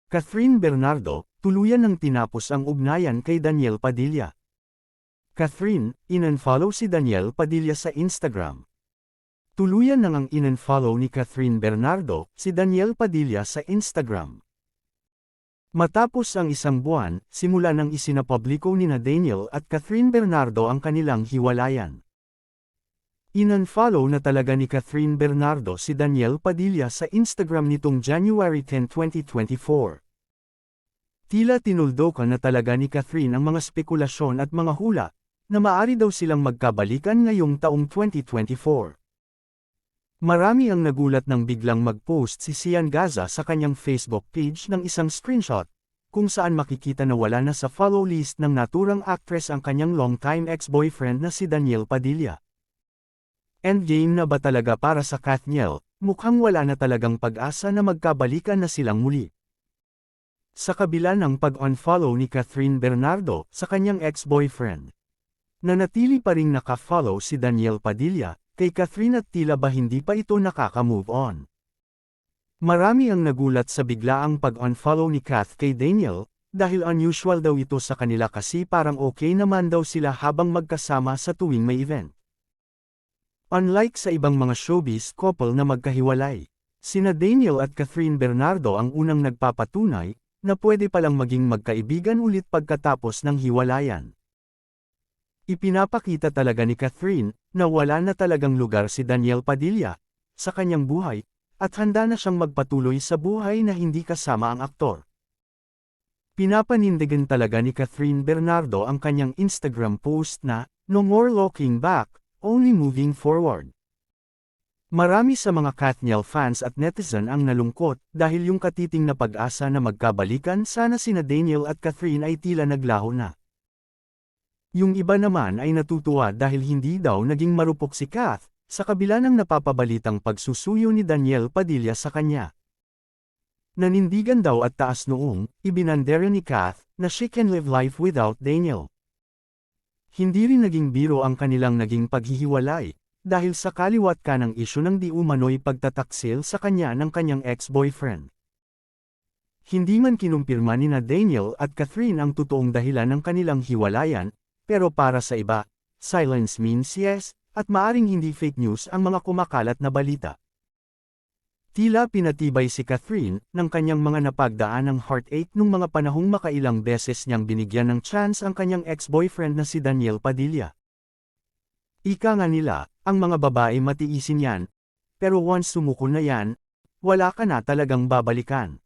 Catherine Bernardo, tuluyan ng tinapos ang ugnayan kay Daniel Padilla. Catherine, in-unfollow si Daniel Padilla sa Instagram. Tuluyan nang ang in-unfollow ni Catherine Bernardo, si Daniel Padilla sa Instagram. Matapos ang isang buwan, simula nang isinapubliko ni Daniel at Catherine Bernardo ang kanilang hiwalayan. In-unfollow na talaga ni Catherine Bernardo si Daniel Padilla sa Instagram nitong January 10, 2024. Tila tinuldukan na talaga ni Catherine ang mga spekulasyon at mga hula, na maaari daw silang magkabalikan ngayong taong 2024. Marami ang nagulat nang biglang mag-post si Sian Gaza sa kanyang Facebook page ng isang screenshot, kung saan makikita na wala na sa follow list ng naturang actress ang kanyang longtime ex-boyfriend na si Daniel Padilla. Endgame na ba talaga para sa Kathniel? Mukhang wala na talagang pag-asa na magkabalikan na silang muli. Sa kabila ng pag-unfollow ni Catherine Bernardo sa kanyang ex-boyfriend, nanatili pa ring naka-follow si Daniel Padilla kay Catherine at tila ba hindi pa ito nakaka-move on. Marami ang nagulat sa biglaang pag-unfollow ni Kath kay Daniel, dahil unusual daw ito sa kanila kasi parang okay naman daw sila habang magkasama sa tuwing may event. Unlike sa ibang mga showbiz couple na magkahiwalay, sina Daniel at Catherine Bernardo ang unang nagpapatunay na pwede palang maging magkaibigan ulit pagkatapos ng hiwalayan. Ipinapakita talaga ni Catherine na wala na talagang lugar si Daniel Padilla sa kanyang buhay at handa na siyang magpatuloy sa buhay na hindi kasama ang aktor. Pinapanindigan talaga ni Catherine Bernardo ang kanyang Instagram post na, "No more looking back, only moving forward." Marami sa mga Kathniel fans at netizen ang nalungkot dahil yung katiting na pag-asa na magkabalikan sana sina Daniel at Catherine ay tila naglaho na. Yung iba naman ay natutuwa dahil hindi daw naging marupok si Kath, sa kabila ng napapabalitang pagsusuyo ni Daniel Padilla sa kanya. Nanindigan daw at taas noong, ibinandera ni Kath, na she can live life without Daniel. Hindi rin naging biro ang kanilang naging paghihiwalay, dahil sa kaliwat ka ng isyu ng di umano'y pagtataksil sa kanya ng kanyang ex-boyfriend. Hindi man kinumpirma ni Daniel at Catherine ang totoong dahilan ng kanilang hiwalayan, pero para sa iba, silence means yes, at maaring hindi fake news ang mga kumakalat na balita. Tila pinatibay si Catherine ng kanyang mga napagdaan ng heartache nung mga panahong makailang beses niyang binigyan ng chance ang kanyang ex-boyfriend na si Daniel Padilla. Ika nga nila, ang mga babae matiisin yan, pero once sumuko na yan, wala ka na talagang babalikan.